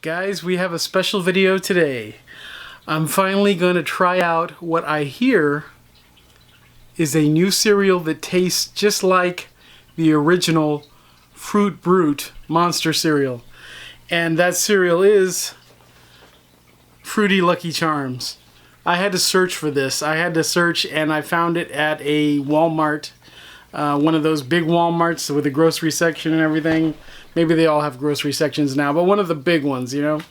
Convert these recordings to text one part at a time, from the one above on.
Guys, we have a special video today. I'm finally going to try out what I hear is a new cereal that tastes just like the original Fruit Brute Monster cereal. And that cereal is Fruity Lucky Charms. I had to search for this. I had to search and I found it at a Walmart. One of those big Walmarts with a grocery section and everything. Maybe they all have grocery sections now, but one of the big ones, you know.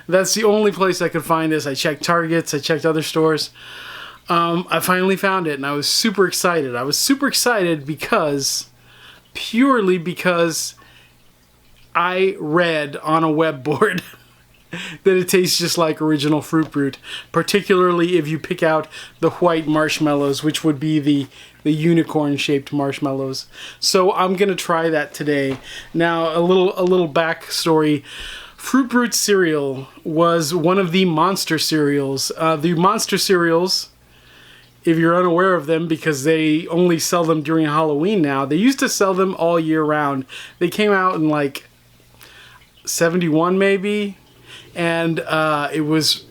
That's the only place I could find this. I checked Targets, I checked other stores. I finally found it and I was super excited. I was super excited purely because I read on a web board that it tastes just like original Fruit Brute, particularly if you pick out the white marshmallows, which would be the unicorn-shaped marshmallows. So I'm gonna try that today. Now, a little backstory. Fruit Brute cereal was one of the monster cereals. The monster cereals, if you're unaware of them, because they only sell them during Halloween now, they used to sell them all year round. They came out in like 71 maybe, and it was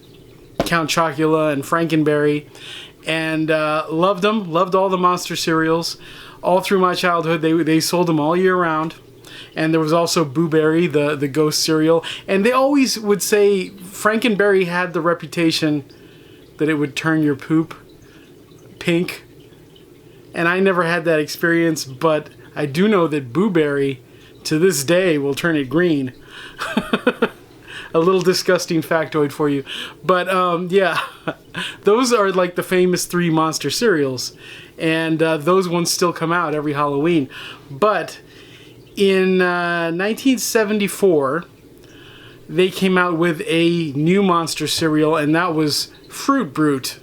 Count Chocula and Frankenberry, and loved them, loved all the monster cereals. All through my childhood, they sold them all year round. And there was also Boo Berry, the ghost cereal. And they always would say Frankenberry had the reputation that it would turn your poop pink. And I never had that experience, but I do know that Boo Berry, to this day, will turn it green. A little disgusting factoid for you. But yeah, those are like the famous 3 monster cereals. And those ones still come out every Halloween. But in 1974, they came out with a new monster cereal, and that was Fruit Brute.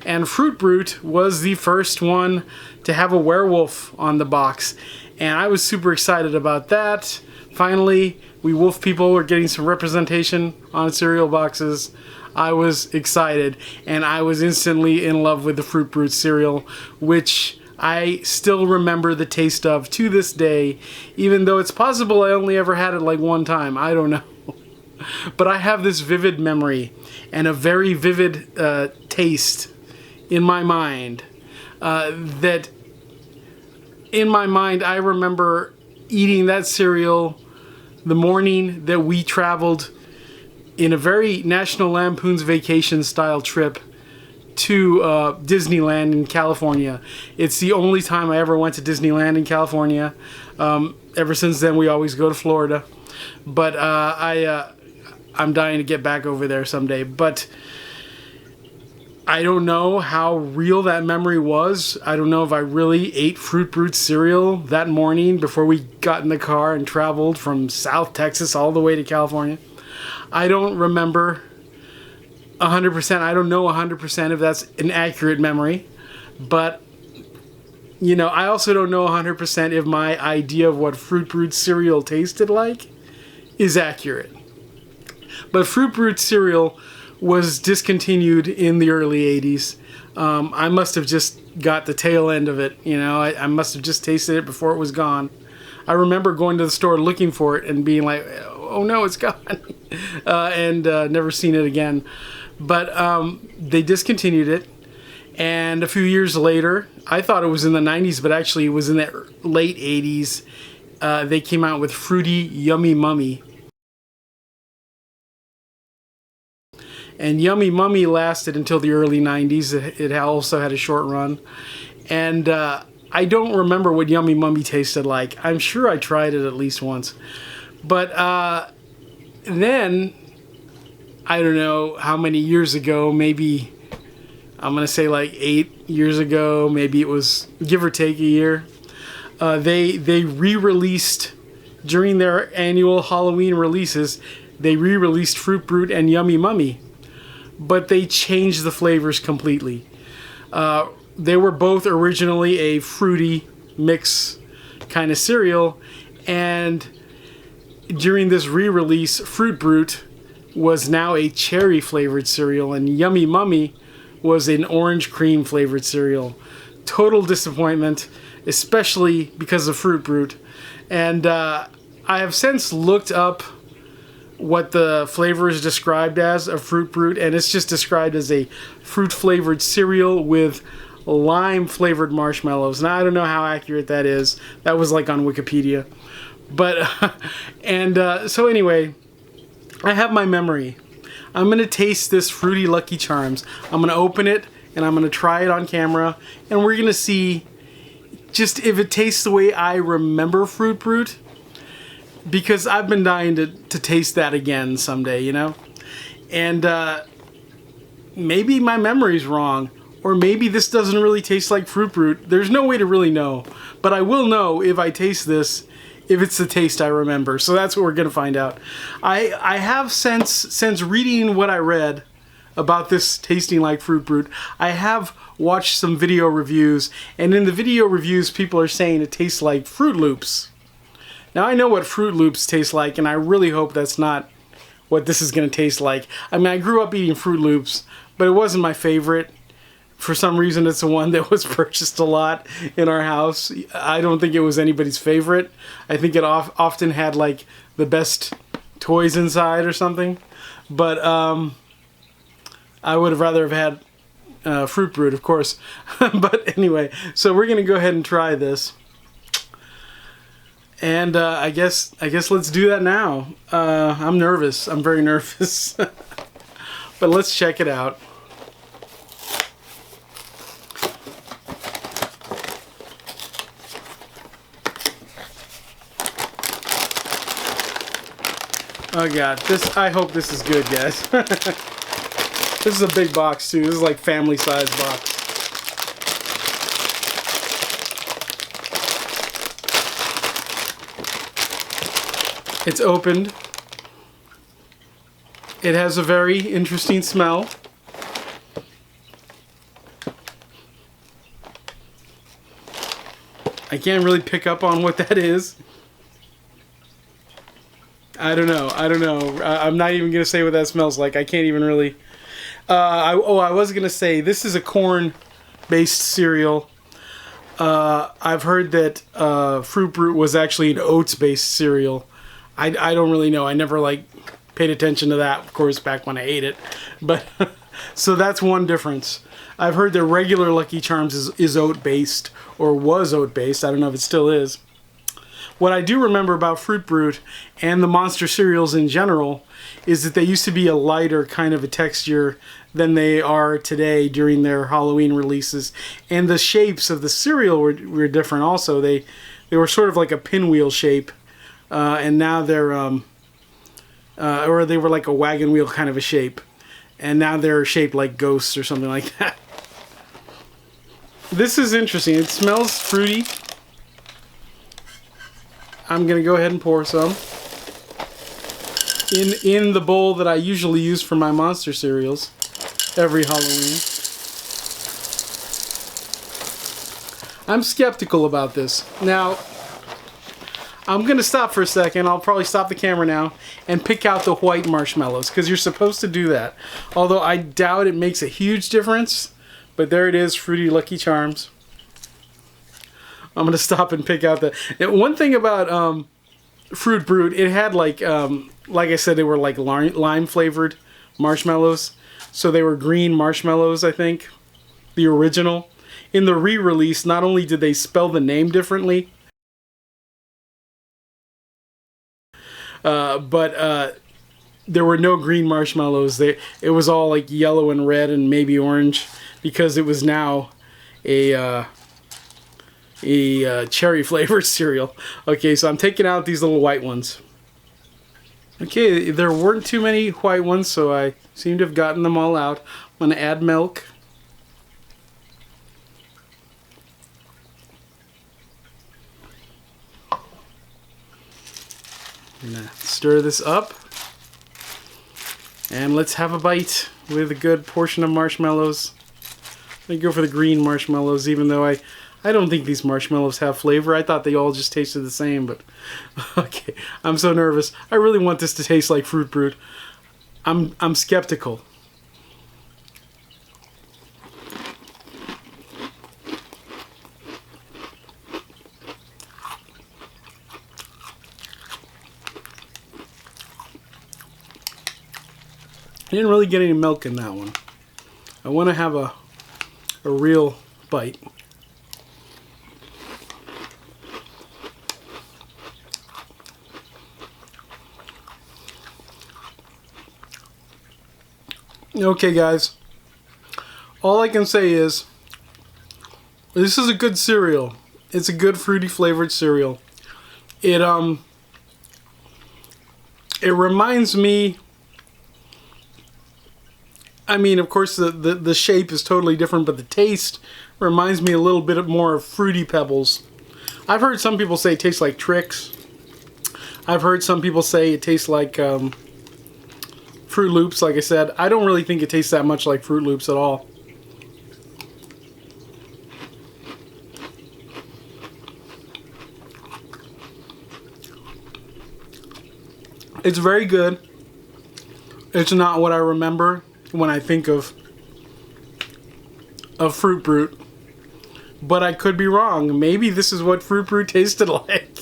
And Fruit Brute was the first one to have a werewolf on the box. And I was super excited about that. Finally, we wolf people were getting some representation on cereal boxes. I was excited, and I was instantly in love with the Fruit Brute cereal, which I still remember the taste of to this day, even though it's possible I only ever had it like one time. I don't know. But I have this vivid memory and a very vivid taste in my mind that in my mind I remember eating that cereal the morning that we traveled in a very National Lampoon's Vacation style trip to Disneyland in California. It's the only time I ever went to Disneyland in California. Ever since then, we always go to Florida. But I'm dying to get back over there someday. But I don't know how real that memory was. I don't know if I really ate Fruit Brute cereal that morning before we got in the car and traveled from South Texas all the way to California. I don't remember 100%. I don't know 100% if that's an accurate memory, but you know, I also don't know 100% if my idea of what Fruit Brute cereal tasted like is accurate. But Fruit Brute cereal was discontinued in the early 80s. I must have just got the tail end of it, you know. I must have just tasted it before it was gone. I remember going to the store looking for it and being like, oh no, it's gone, and never seen it again. But they discontinued it, and a few years later, I thought it was in the 90s, but actually it was in the late 80s, they came out with Fruity Yummy Mummy. And Yummy Mummy lasted until the early 90s. It also had a short run. And I don't remember what Yummy Mummy tasted like. I'm sure I tried it at least once. But then, I don't know how many years ago, maybe, I'm going to say like 8 years ago, maybe it was give or take a year, they re-released, during their annual Halloween releases, they re-released Fruit Brute and Yummy Mummy. But they changed the flavors completely. They were both originally a fruity mix kind of cereal, and during this re-release, Fruit Brute was now a cherry flavored cereal, and Yummy Mummy was an orange cream flavored cereal. Total disappointment, especially because of Fruit Brute. And I have since looked up what the flavor is described as of Fruit Brute, and it's just described as a fruit-flavored cereal with lime-flavored marshmallows. Now, I don't know how accurate that is. That was like on Wikipedia. But, so anyway, I have my memory. I'm going to taste this Fruity Lucky Charms. I'm going to open it, and I'm going to try it on camera, and we're going to see just if it tastes the way I remember Fruit Brute. Because I've been dying to taste that again someday, you know? And maybe my memory's wrong. Or maybe this doesn't really taste like Fruit Brute. There's no way to really know. But I will know if I taste this, if it's the taste I remember. So that's what we're going to find out. I have since reading what I read about this tasting like Fruit Brute, I have watched some video reviews. And in the video reviews, people are saying it tastes like Fruit Loops. Now, I know what Fruit Loops taste like, and I really hope that's not what this is going to taste like. I mean, I grew up eating Fruit Loops, but it wasn't my favorite. For some reason, it's the one that was purchased a lot in our house. I don't think it was anybody's favorite. I think it often had, like, the best toys inside or something. But I would have rather have had Fruit Brute, of course. But anyway, so we're going to go ahead and try this. And I guess let's do that now. I'm nervous. I'm very nervous. But let's check it out. Oh god, I hope this is good, guys. This is a big box too. This is like family size box. It's opened. It has a very interesting smell. I can't really pick up on what that is. I don't know. I'm not even going to say what that smells like. I can't even really... I was going to say, this is a corn-based cereal. I've heard that Fruit Brute was actually an oats-based cereal. I don't really know. I never paid attention to that, of course, back when I ate it. But so that's one difference. I've heard that regular Lucky Charms is oat-based, or was oat-based. I don't know if it still is. What I do remember about Fruit Brute and the monster cereals in general is that they used to be a lighter kind of a texture than they are today during their Halloween releases. And the shapes of the cereal were different also. They were sort of like a pinwheel shape. And now they're, or they were like a wagon wheel kind of a shape. And now they're shaped like ghosts or something like that. This is interesting. It smells fruity. I'm going to go ahead and pour some in the bowl that I usually use for my monster cereals every Halloween. I'm skeptical about this. Now, I'm going to stop for a second. I'll probably stop the camera now and pick out the white marshmallows because you're supposed to do that. Although I doubt it makes a huge difference. But there it is, Fruity Lucky Charms. I'm going to stop and pick out the... One thing about Fruit Brute, it had like I said, they were like lime-flavored marshmallows. So they were green marshmallows, I think. The original. In the re-release, not only did they spell the name differently, but there were no green marshmallows. It was all like yellow and red and maybe orange because it was now a cherry flavored cereal. Okay, so I'm taking out these little white ones. Okay, there weren't too many white ones, so I seem to have gotten them all out. I'm going to add milk. I'm going to stir this up. And let's have a bite with a good portion of marshmallows. I'm going to go for the green marshmallows, even though I don't think these marshmallows have flavor. I thought they all just tasted the same, but okay. I'm so nervous. I really want this to taste like Fruit Brute. I'm skeptical. I didn't really get any milk in that one. I want to have a real bite. Okay, guys. All I can say is, this is a good cereal. It's a good fruity flavored cereal. It reminds me, I mean, of course the shape is totally different, but the taste reminds me a little bit more of Fruity Pebbles. I've heard some people say it tastes like Trix. I've heard some people say it tastes like Fruit Loops, like I said. I don't really think it tastes that much like Fruit Loops at all. It's very good. It's not what I remember when I think of Fruit Brute. But I could be wrong. Maybe this is what Fruit Brute tasted like.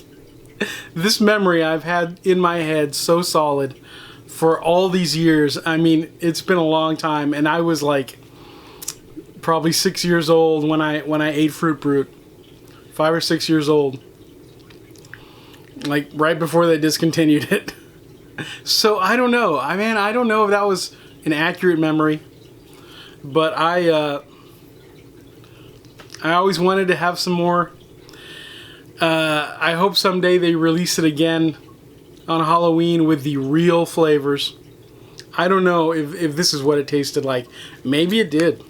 This memory I've had in my head so solid for all these years. I mean, it's been a long time, and I was like probably 6 years old when I ate Fruit Brute. 5 or 6 years old. Like right before they discontinued it. So I don't know. I mean, I don't know if that was an accurate memory, but I always wanted to have some more. I hope someday they release it again on Halloween with the real flavors. I don't know if this is what it tasted like. Maybe it did.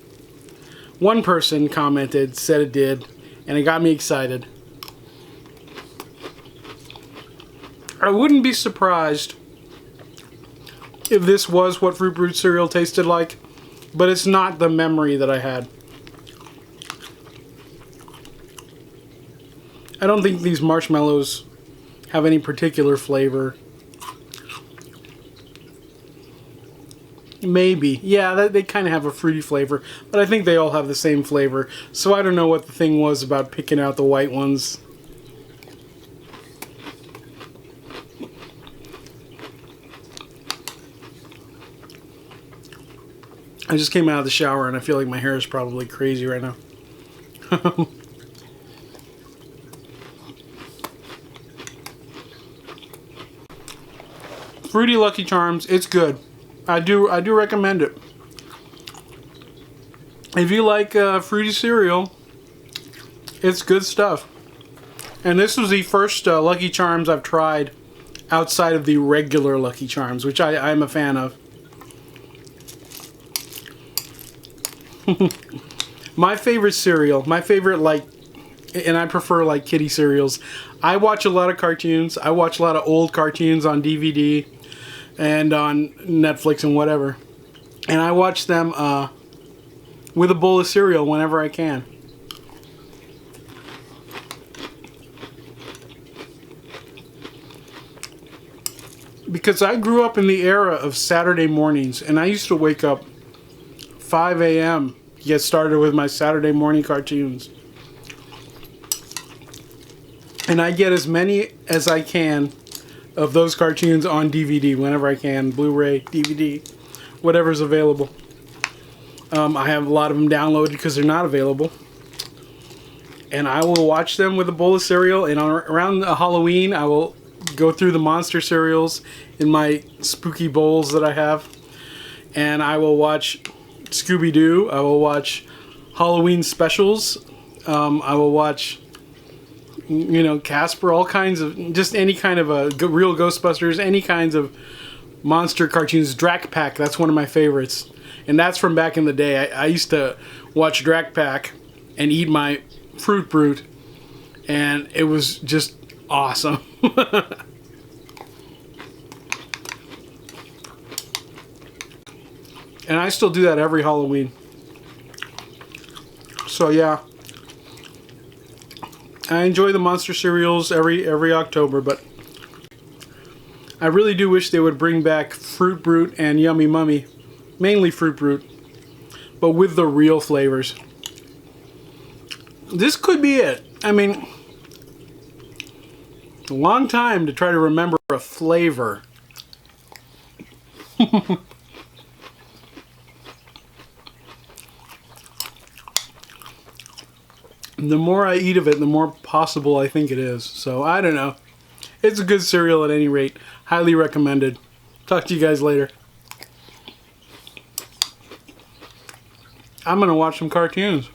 One person commented, said it did, and it got me excited. I wouldn't be surprised if this was what Fruit Brute cereal tasted like, but it's not the memory that I had. I don't think these marshmallows have any particular flavor. Maybe. Yeah, they kind of have a fruity flavor, but I think they all have the same flavor. So I don't know what the thing was about picking out the white ones. I just came out of the shower and I feel like my hair is probably crazy right now. Fruity Lucky Charms, it's good. I do recommend it. If you like fruity cereal, it's good stuff. And this was the first Lucky Charms I've tried outside of the regular Lucky Charms, which I'm a fan of. My favorite cereal, my favorite, like, and I prefer like kiddie cereals. I watch a lot of cartoons. I watch a lot of old cartoons on DVD and on Netflix and whatever. And I watch them with a bowl of cereal whenever I can. Because I grew up in the era of Saturday mornings, and I used to wake up 5 a.m. to get started with my Saturday morning cartoons. And I get as many as I can of those cartoons on DVD whenever I can. Blu-ray, DVD, whatever's available. I have a lot of them downloaded because they're not available. And I will watch them with a bowl of cereal. And around Halloween, I will go through the monster cereals in my spooky bowls that I have. And I will watch Scooby-Doo. I will watch Halloween specials. I will watch, you know, Casper, all kinds of, just any kind of real Ghostbusters, any kinds of monster cartoons. Drac Pack, that's one of my favorites. And that's from back in the day. I used to watch Drac Pack and eat my Fruit Brute, and it was just awesome. And I still do that every Halloween. So yeah, I enjoy the monster cereals every October, but I really do wish they would bring back Fruit Brute and Yummy Mummy, mainly Fruit Brute, but with the real flavors. This could be it. I mean, a long time to try to remember a flavor. The more I eat of it, the more possible I think it is. So, I don't know. It's a good cereal at any rate. Highly recommended. Talk to you guys later. I'm going to watch some cartoons.